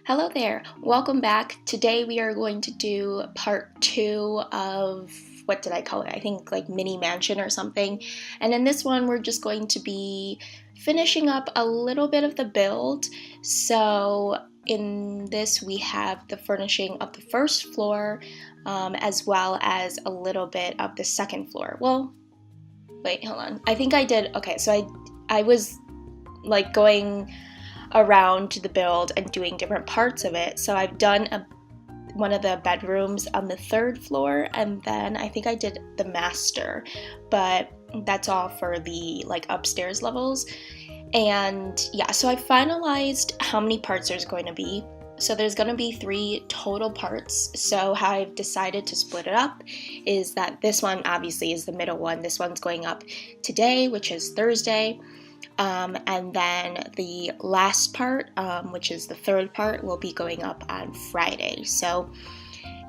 Hello there, welcome back. Today we are going to do part 2 of, what did I call it? I think like mini mansion or something. And in this one we're just going to be finishing up a little bit of the build. So in this we have the furnishing of the first floor as well as a little bit of the second floor. Well, wait, hold on. I think I did, okay, so I was like going around the build and doing different parts of it. So I've done one of the bedrooms on the third floor, and then I think I did the master, but that's all for the like upstairs levels. And yeah, so I finalized how many parts there's going to be. So there's going to be 3 total parts. So how I've decided to split it up is that this one obviously is the middle one. This one's going up today, which is Thursday. And then the last part, which is the third part, will be going up on Friday. So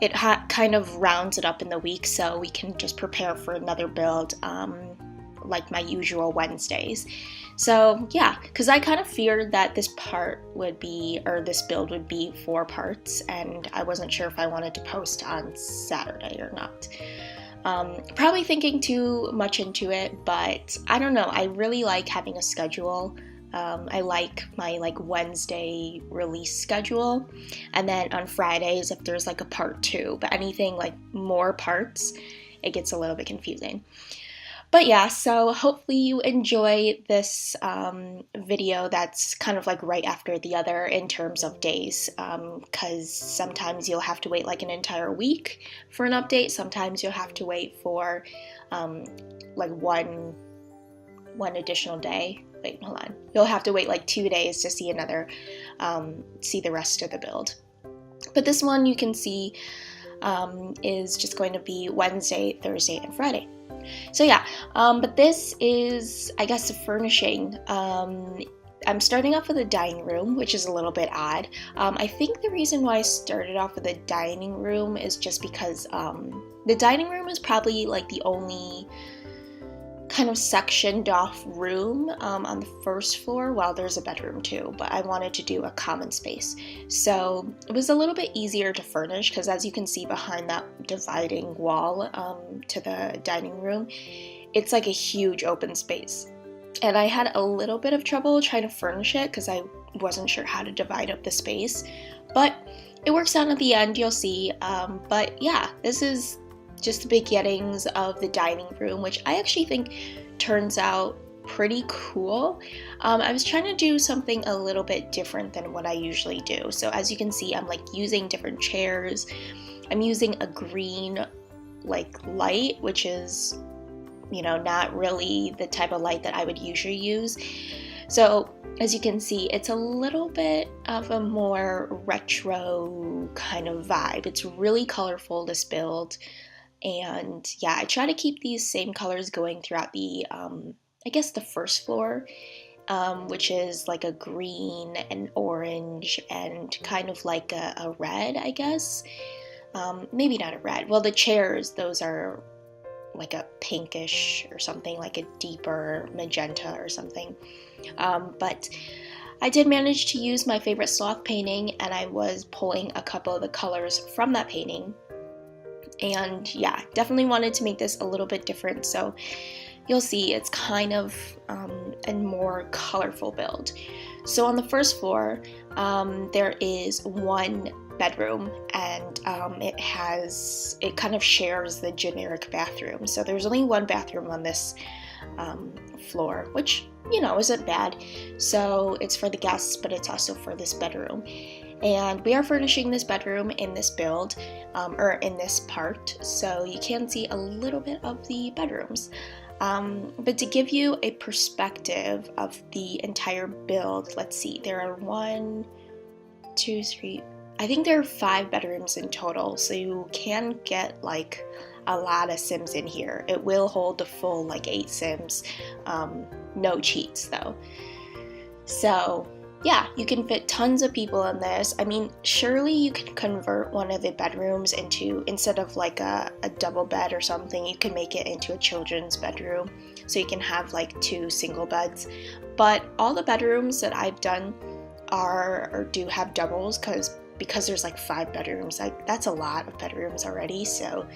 it kind of rounds it up in the week so we can just prepare for another build like my usual Wednesdays. So yeah, because I kind of feared that this build would be 4 parts, and I wasn't sure if I wanted to post on Saturday or not. Probably thinking too much into it, but I don't know. I really like having a schedule. I like my Wednesday release schedule, and then on Fridays if there's like a part 2, but anything like more parts, it gets a little bit confusing. But yeah, so hopefully you enjoy this video that's kind of like right after the other in terms of days, because sometimes you'll have to wait like an entire week for an update. Sometimes you'll have to wait for like one additional day. Wait, hold on. You'll have to wait like 2 days to see see the rest of the build. But this one you can see is just going to be Wednesday, Thursday, and Friday. So yeah, but this is, I guess, the furnishing. I'm starting off with a dining room, which is a little bit odd. I think the reason why I started off with a dining room is just because the dining room is probably like the only kind of sectioned off room on the first floor. Well, there's a bedroom too, but I wanted to do a common space. So it was a little bit easier to furnish because, as you can see behind that dividing wall to the dining room, it's like a huge open space. And I had a little bit of trouble trying to furnish it because I wasn't sure how to divide up the space, but it works out at the end, you'll see. But yeah, this is just the beginnings of the dining room, which I actually think turns out pretty cool. I was trying to do something a little bit different than what I usually do. So as you can see, I'm like using different chairs. I'm using a green like light, which is, you know, not really the type of light that I would usually use. So as you can see, it's a little bit of a more retro kind of vibe. It's really colorful, this build. And yeah, I try to keep these same colors going throughout the, I guess the first floor, which is like a green and orange and kind of like a red, I guess. Maybe not a red. Well, the chairs, those are like a pinkish or something, like a deeper magenta or something. But I did manage to use my favorite sloth painting, and I was pulling a couple of the colors from that painting. And yeah, definitely wanted to make this a little bit different, so you'll see it's kind of a more colorful build. So on the first floor, there is one bedroom, and it kind of shares the generic bathroom. So there's only one bathroom on this floor, which, you know, isn't bad. So it's for the guests, but it's also for this bedroom. And we are furnishing this bedroom in this build, or in this part, so you can see a little bit of the bedrooms. But to give you a perspective of the entire build, let's see, there are 1, 2, 3, I think there are 5 bedrooms in total, so you can get like a lot of Sims in here. It will hold the full like 8 Sims, no cheats though. So yeah, you can fit tons of people in this. I mean, surely you can convert one of the bedrooms into, instead of like a double bed or something, you can make it into a children's bedroom. So you can have like 2 single beds. But all the bedrooms that I've done are or do have doubles because there's like 5 bedrooms. Like that's a lot of bedrooms already, so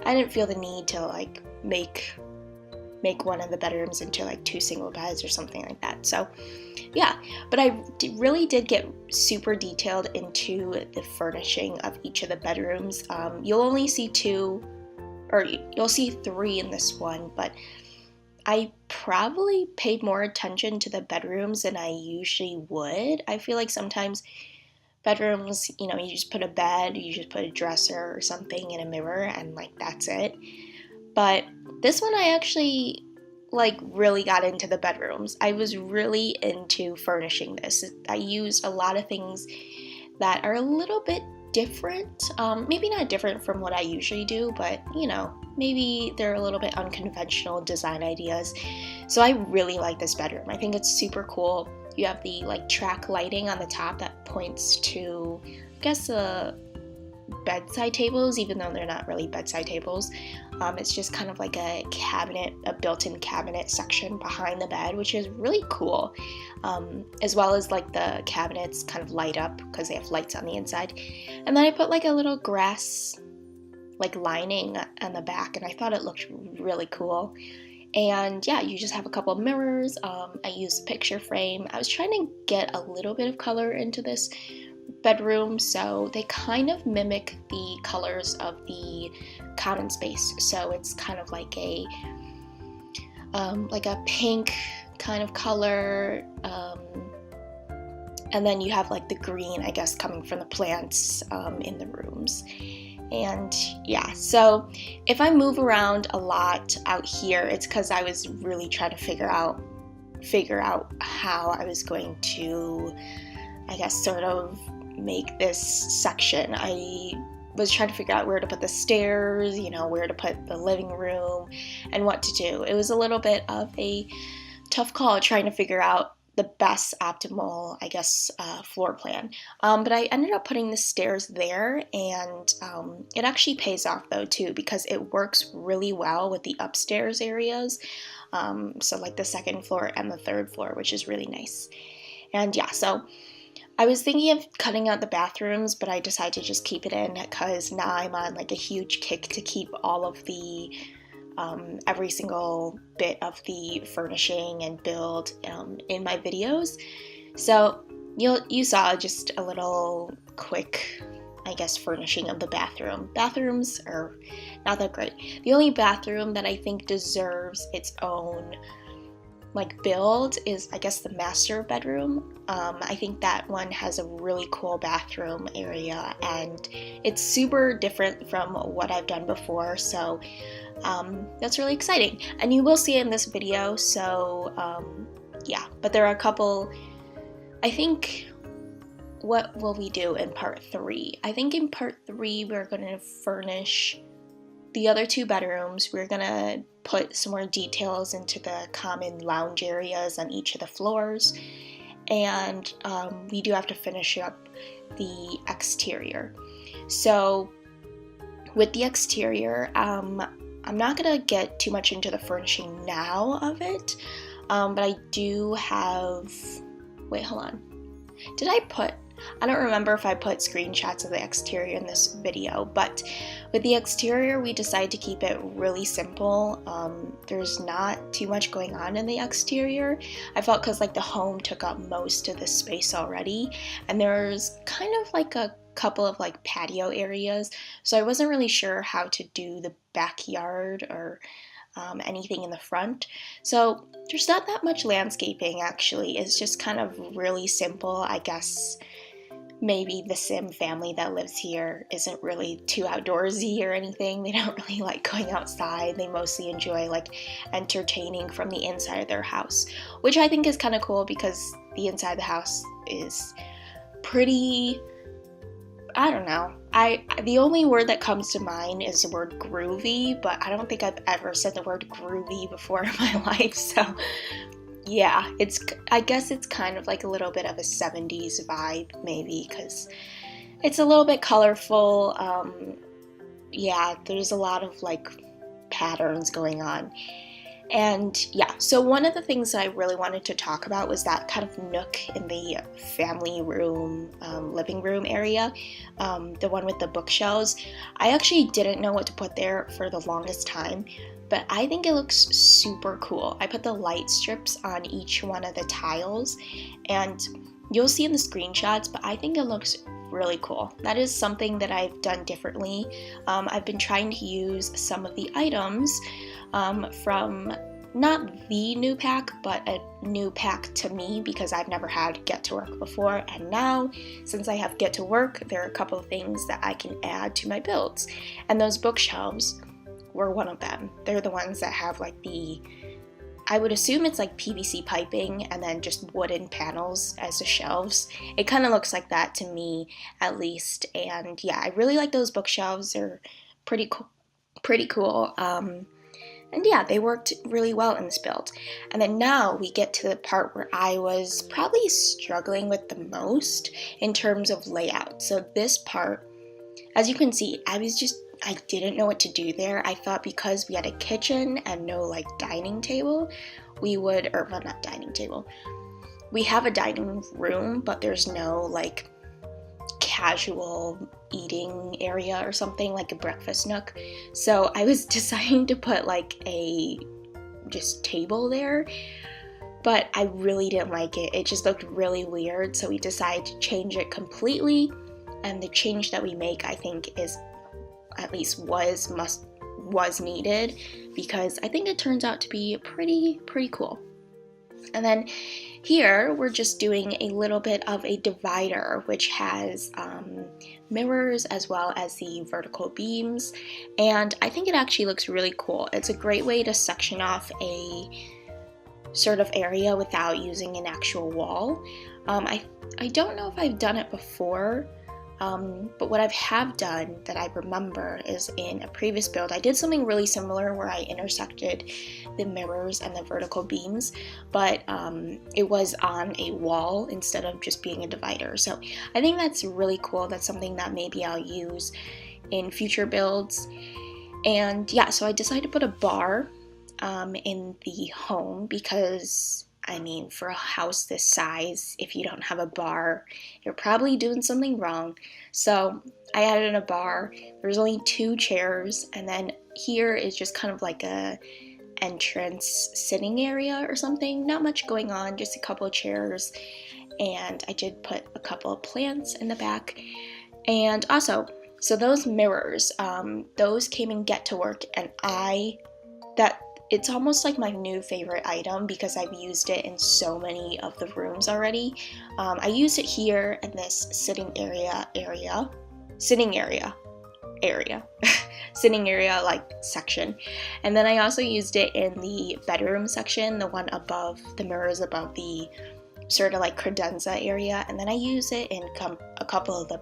I didn't feel the need to like make one of the bedrooms into like 2 single beds or something like that. So yeah, but I really did get super detailed into the furnishing of each of the bedrooms. You'll only see 2, or you'll see 3 in this one, but I probably paid more attention to the bedrooms than I usually would. I feel like sometimes bedrooms, you know, you just put a bed, you just put a dresser or something in a mirror, and like that's it. But this one I actually like really got into the bedrooms. I was really into furnishing this. I used a lot of things that are a little bit different. Maybe not different from what I usually do, but you know, maybe they're a little bit unconventional design ideas. So I really like this bedroom. I think it's super cool. You have the like track lighting on the top that points to, I guess, bedside tables, even though they're not really bedside tables. It's just kind of like a cabinet, a built-in cabinet section behind the bed, which is really cool. As well as like the cabinets kind of light up because they have lights on the inside. And then I put like a little grass like lining on the back, and I thought it looked really cool. And yeah, you just have a couple of mirrors. I used a picture frame. I was trying to get a little bit of color into this bedroom, so they kind of mimic the colors of the common space. So it's kind of like a pink kind of color, and then you have like the green, I guess, coming from the plants in the rooms. And yeah, so if I move around a lot out here, it's because I was really trying to figure out how I was going to, I guess, sort of make this section. I was trying to figure out where to put the stairs, you know, where to put the living room, and what to do. It was a little bit of a tough call trying to figure out the best optimal, I guess, floor plan. But I ended up putting the stairs there, and it actually pays off though too, because it works really well with the upstairs areas. So like the 2nd floor and the 3rd floor, which is really nice. And yeah, so I was thinking of cutting out the bathrooms, but I decided to just keep it in because now I'm on like a huge kick to keep all of the every single bit of the furnishing and build in my videos. So you saw just a little quick, I guess, furnishing of the bathroom. Bathrooms are not that great. The only bathroom that I think deserves its own like build is, I guess, the master bedroom. I think that one has a really cool bathroom area, and it's super different from what I've done before, so that's really exciting, and you will see it in this video. So yeah, but there are a couple. I think, what will we do in part 3? I think in part 3 we're going to furnish the other 2 bedrooms. We're going to put some more details into the common lounge areas on each of the floors, and we do have to finish up the exterior. So with the exterior, I'm not going to get too much into the furnishing now of it, but I do have, wait, hold on. I don't remember if I put screenshots of the exterior in this video, but with the exterior, we decided to keep it really simple. There's not too much going on in the exterior. I felt because like the home took up most of the space already, and there's kind of like a couple of like patio areas, so I wasn't really sure how to do the backyard or anything in the front. So there's not that much landscaping actually. It's just kind of really simple. I guess maybe the Sim family that lives here isn't really too outdoorsy or anything. They don't really like going outside. They mostly enjoy like entertaining from the inside of their house, which I think is kind of cool because the inside of the house is pretty, I don't know. The only word that comes to mind is the word groovy, but I don't think I've ever said the word groovy before in my life. So yeah, I guess it's kind of like a little bit of a 70s vibe maybe, because it's a little bit colorful. Yeah, there's a lot of like patterns going on. And yeah, so one of the things that I really wanted to talk about was that kind of nook in the family room, living room area, the one with the bookshelves. I actually didn't know what to put there for the longest time, but I think it looks super cool. I put the light strips on each one of the tiles, and you'll see in the screenshots, but I think it looks really cool. That is something that I've done differently. I've been trying to use some of the items from not the new pack, but a new pack to me, because I've never had Get to Work before, and now since I have Get to Work, there are a couple of things that I can add to my builds, and those bookshelves were one of them. They're the ones that have like I would assume it's like PVC piping and then just wooden panels as the shelves. It kind of looks like that to me, at least. And yeah, I really like those bookshelves. They're pretty cool. And yeah, they worked really well in this build. And then now we get to the part where I was probably struggling with the most in terms of layout. So this part, as you can see, I didn't know what to do there. I thought because we had a kitchen and no like dining table, not dining table. We have a dining room, but there's no like casual eating area or something, like a breakfast nook. So I was deciding to put like a just table there, but I really didn't like it. It just looked really weird, so we decided to change it completely. And the change that we make, I think, is was needed, because I think it turns out to be pretty cool. And then here we're just doing a little bit of a divider, which has mirrors as well as the vertical beams, and I think it actually looks really cool. It's a great way to section off a sort of area without using an actual wall. I don't know if I've done it before, but what I have done that I remember is in a previous build, I did something really similar where I intersected the mirrors and the vertical beams, but it was on a wall instead of just being a divider. So I think that's really cool. That's something that maybe I'll use in future builds. And yeah, so I decided to put a bar in the home, because I mean, for a house this size, if you don't have a bar, you're probably doing something wrong. So I added a bar. There's only 2 chairs, and then here is just kind of like a entrance sitting area or something. Not much going on, just a couple of chairs, and I did put a couple of plants in the back. And also, so those mirrors, those came in Get to Work, and it's almost like my new favorite item because I've used it in so many of the rooms already. I used it here in this sitting area like section, and then I also used it in the bedroom section, the one above the mirrors above the sort of like credenza area, and then I use it in a couple of the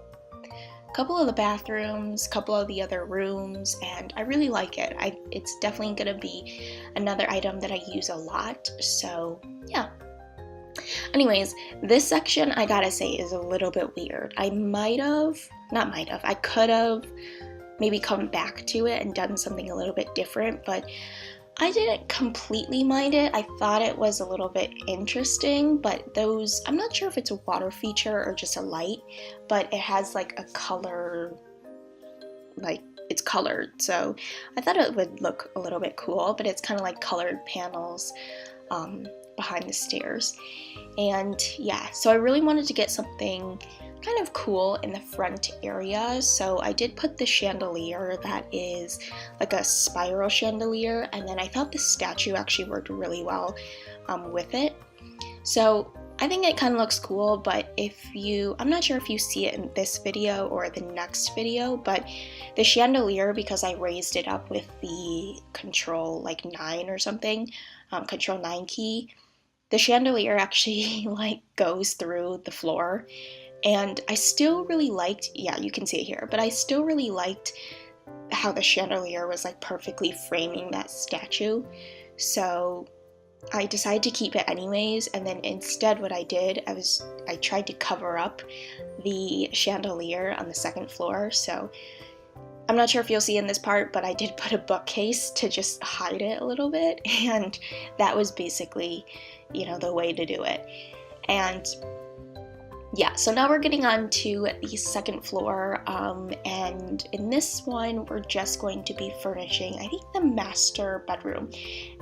bathrooms, couple of the other rooms, and I really like it. It's definitely gonna be another item that I use a lot, so yeah. Anyways, this section, I gotta say, is a little bit weird. I could have maybe come back to it and done something a little bit different, but I didn't completely mind it. I thought it was a little bit interesting, but I'm not sure if it's a water feature or just a light, but it has like a color, like it's colored. So I thought it would look a little bit cool, but it's kind of like colored panels behind the stairs. And yeah, so I really wanted to get something kind of cool in the front area, so I did put the chandelier that is like a spiral chandelier, and then I thought the statue actually worked really well with it. So I think it kind of looks cool, but I'm not sure if you see it in this video or the next video, but the chandelier, because I raised it up with the Control 9 or something, Control 9 key, the chandelier actually like goes through the floor. And I still really liked, yeah, you can see it here, but I still really liked how the chandelier was like perfectly framing that statue. So I decided to keep it anyways, and then instead what I did, I tried to cover up the chandelier on the second floor. So I'm not sure if you'll see in this part, but I did put a bookcase to just hide it a little bit, and that was basically, the way to do it. And yeah, so now we're getting on to the second floor, and in this one, we're just going to be furnishing, I think, the master bedroom.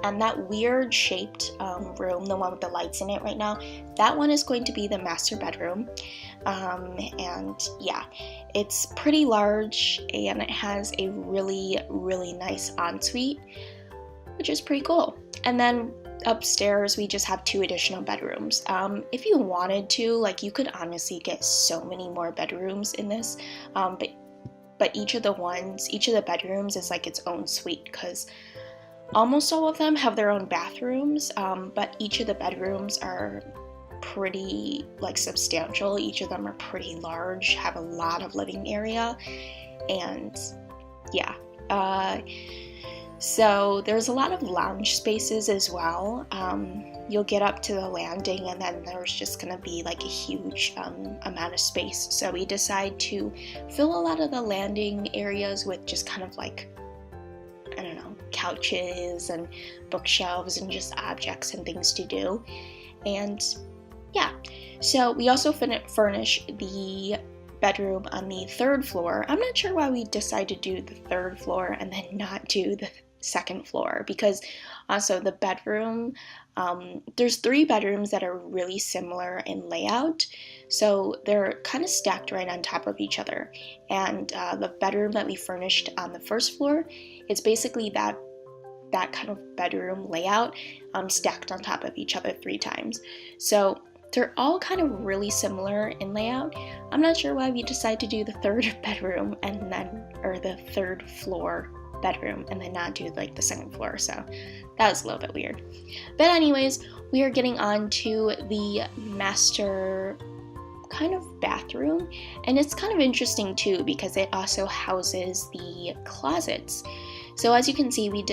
And that weird shaped room, the one with the lights in it right now, that one is going to be the master bedroom. And yeah, it's pretty large, and it has a really, really nice ensuite, which is pretty cool. And then upstairs we just have 2 additional bedrooms. If you wanted to, you could honestly get so many more bedrooms in this, but each of the bedrooms is like its own suite, because almost all of them have their own bathrooms, but each of the bedrooms are pretty substantial. Each of them are pretty large, have a lot of living area, and yeah. So there's a lot of lounge spaces as well. You'll get up to the landing, and then there's just going to be a huge amount of space. So we decide to fill a lot of the landing areas with just kind of I don't know, couches and bookshelves and just objects and things to do. And yeah, so we also furnish the bedroom on the 3rd floor. I'm not sure why we decided to do the 3rd floor and then not do the 2nd floor, because also the bedroom, there's 3 bedrooms that are really similar in layout, so they're kind of stacked right on top of each other. And the bedroom that we furnished on the 1st floor, it's basically that kind of bedroom layout, stacked on top of each other 3 times. So they're all kind of really similar in layout. I'm not sure why we decided to do the 3rd bedroom or the 3rd floor bedroom and then not do the 2nd floor, so that was a little bit weird. But anyways, we are getting on to the master kind of bathroom, and it's kind of interesting too because it also houses the closets. So as you can see, we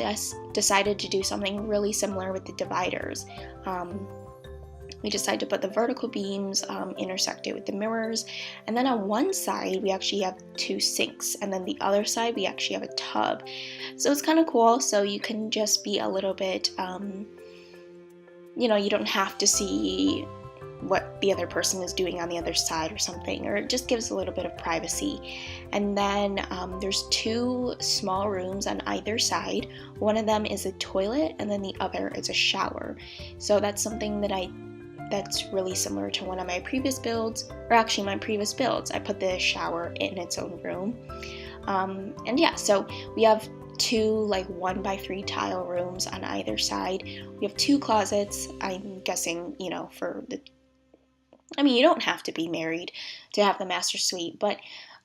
decided to do something really similar with the dividers. We decided to put the vertical beams intersected with the mirrors, and then on one side we actually have 2 sinks, and then the other side we actually have a tub. So it's kind of cool, so you can just be a little bit, you don't have to see what the other person is doing on the other side or something, or it just gives a little bit of privacy. And then there's 2 small rooms on either side. One of them is a toilet, and then the other is a shower. So that's something that's really similar to one of my previous builds, or actually my previous builds. I put the shower in its own room. And yeah, so we have 2 1x3 tile rooms on either side. We have 2 closets. I'm guessing, you don't have to be married to have the master suite, but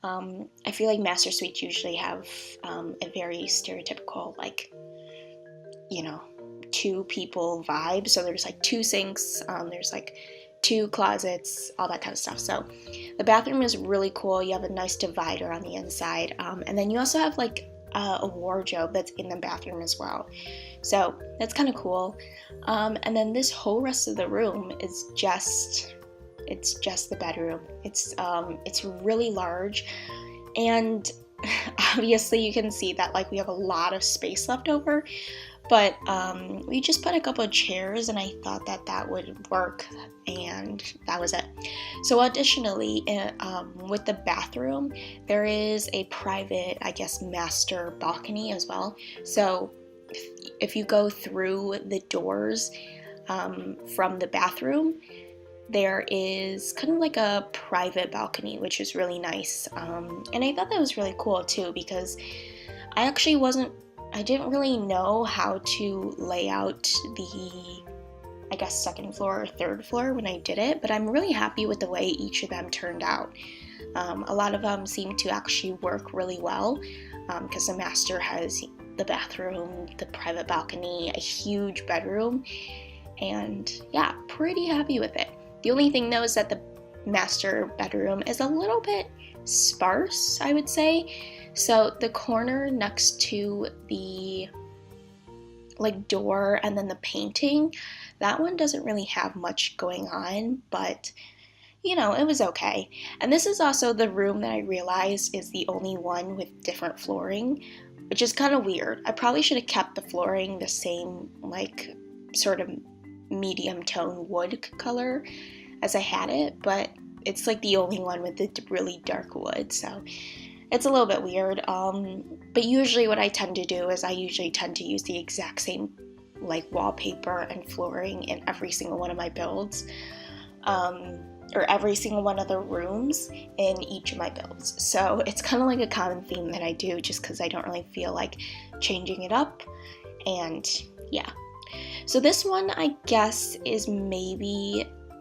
I feel like master suites usually have a very stereotypical 2 people vibe. So there's 2 sinks, there's 2 closets, all that kind of stuff. So the bathroom is really cool. You have a nice divider on the inside, and then you also have a wardrobe that's in the bathroom as well. So that's kind of cool. And then this whole rest of the room is just the bedroom. It's really large, and obviously you can see that we have a lot of space left over. But we just put a couple of chairs, and I thought that would work, and that was it. So additionally, with the bathroom, there is a private, master balcony as well. So if you go through the doors from the bathroom, there is kind of a private balcony, which is really nice. And I thought that was really cool too, because I didn't really know how to lay out the, 2nd floor or 3rd floor when I did it, but I'm really happy with the way each of them turned out. A lot of them seem to actually work really well, because the master has the bathroom, the private balcony, a huge bedroom, and yeah, pretty happy with it. The only thing though is that the master bedroom is a little bit sparse, I would say. So the corner next to the door and then the painting, that one doesn't really have much going on, but you know, it was okay. And this is also the room that I realized is the only one with different flooring, which is kind of weird. I probably should have kept the flooring the same, like, sort of medium tone wood color as I had it, but it's like the only one with the really dark wood, so it's a little bit weird. But usually what I tend to do is I usually tend to use the exact same like wallpaper and flooring in every single one of my builds, or every single one of the rooms in each of my builds. So it's kind of like a common theme that I do just because I don't really feel like changing it up. And yeah. So this one, I guess, is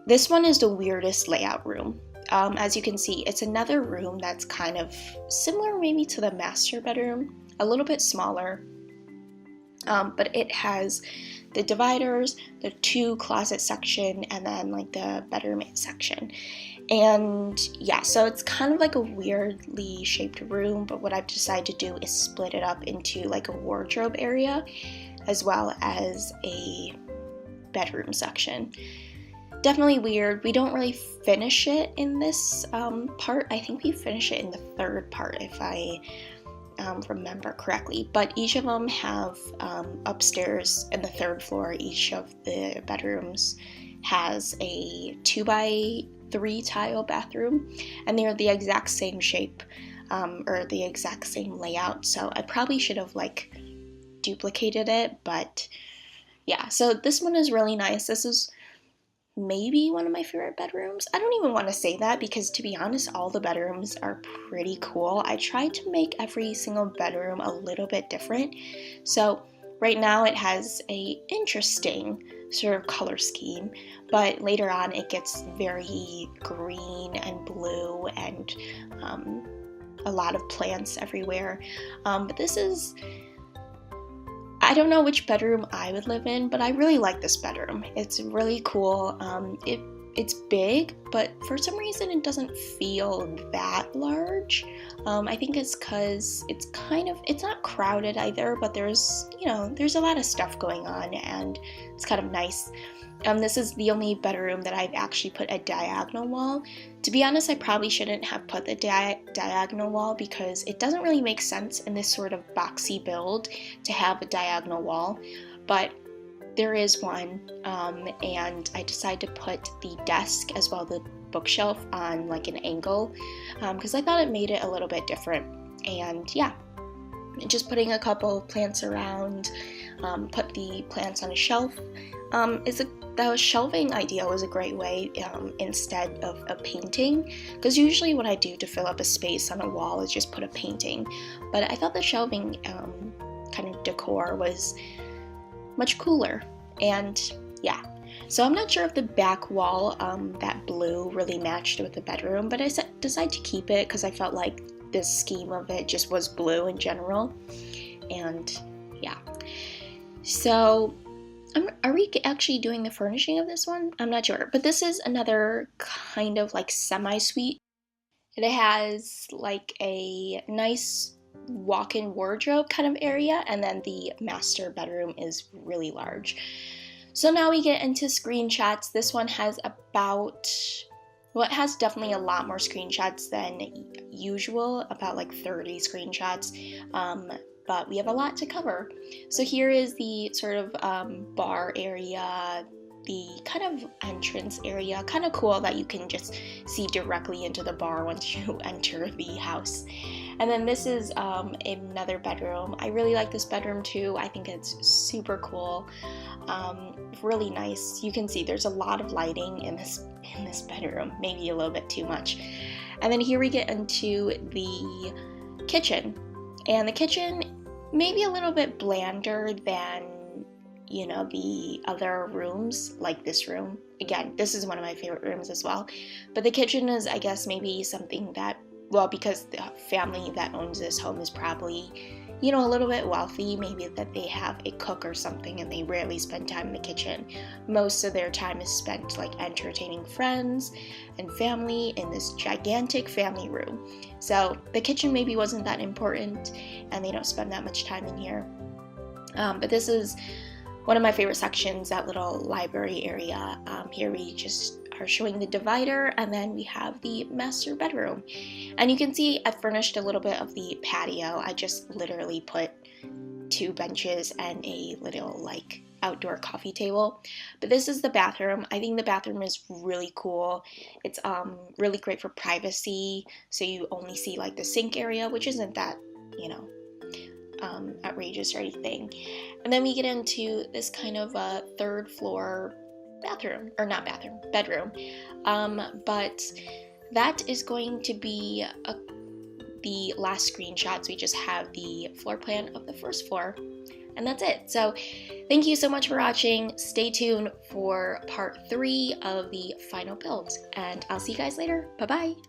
this one is the weirdest layout room. As you can see, it's another room that's kind of similar maybe to the master bedroom, a little bit smaller, but it has the dividers, the 2 closet section, and then like the bedroom section. And yeah, so it's kind of like a weirdly shaped room, but what I've decided to do is split it up into like a wardrobe area as well as a bedroom section. Definitely weird. We don't really finish it in this part. I think we finish it in the 3rd part if I remember correctly. But each of them have upstairs in the 3rd floor, each of the bedrooms has a 2x3 tile bathroom, and they're the exact same shape or the exact same layout. So I probably should have like duplicated it, but yeah. So this one is really nice. This is maybe one of my favorite bedrooms. I don't even want to say that because, to be honest, all the bedrooms are pretty cool. I tried to make every single bedroom a little bit different. So right now it has a interesting sort of color scheme, but later on it gets very green and blue and a lot of plants everywhere. But this is, I don't know which bedroom I would live in, but I really like this bedroom. It's really cool. It's big, but for some reason it doesn't feel that large. I think it's because it's not crowded either, but there's a lot of stuff going on and it's kind of nice. This is the only bedroom that I've actually put a diagonal wall. To be honest, I probably shouldn't have put the diagonal wall because it doesn't really make sense in this sort of boxy build to have a diagonal wall, but there is one, and I decided to put the desk as well as the bookshelf on like an angle because I thought it made it a little bit different. And yeah, just putting a couple of plants around, put the plants on a shelf. The shelving idea was a great way instead of a painting, because usually what I do to fill up a space on a wall is just put a painting, but I thought the shelving kind of decor was much cooler. And yeah, so I'm not sure if the back wall, that blue, really matched with the bedroom, but I decided to keep it because I felt like the scheme of it just was blue in general. And yeah, so are we actually doing the furnishing of this one? I'm not sure, but this is another kind of like semi-suite. It has like a nice walk-in wardrobe kind of area, and then the master bedroom is really large. So now we get into screenshots. This one has it has definitely a lot more screenshots than usual, about like 30 screenshots. But we have a lot to cover. So here is the sort of bar area, the kind of entrance area. Kind of cool that you can just see directly into the bar once you enter the house. And then this is another bedroom. I really like this bedroom too. I think it's super cool. Really nice. You can see there's a lot of lighting in this bedroom, maybe a little bit too much. And then here we get into the kitchen. And the kitchen, maybe a little bit blander than, the other rooms, like this room. Again, this is one of my favorite rooms as well. But the kitchen is, I guess, maybe something that, well, because the family that owns this home is probably, a little bit wealthy, maybe that they have a cook or something and they rarely spend time in the kitchen. Most of their time is spent like entertaining friends and family in this gigantic family room. So the kitchen maybe wasn't that important and they don't spend that much time in here. But this is one of my favorite sections, that little library area. Here we just are showing the divider, and then we have the master bedroom. And you can see I furnished a little bit of the patio. I just literally put 2 benches and a little like outdoor coffee table. But this is the bathroom. I think the bathroom is really cool. It's really great for privacy, so you only see like the sink area, which isn't that, you know, outrageous or anything. And then we get into this kind of a 3rd floor bathroom, or not bathroom, bedroom. But that is going to be the last screenshot. So we just have the floor plan of the 1st floor, and that's it. So thank you so much for watching. Stay tuned for part 3 of the final build, and I'll see you guys later. Bye bye.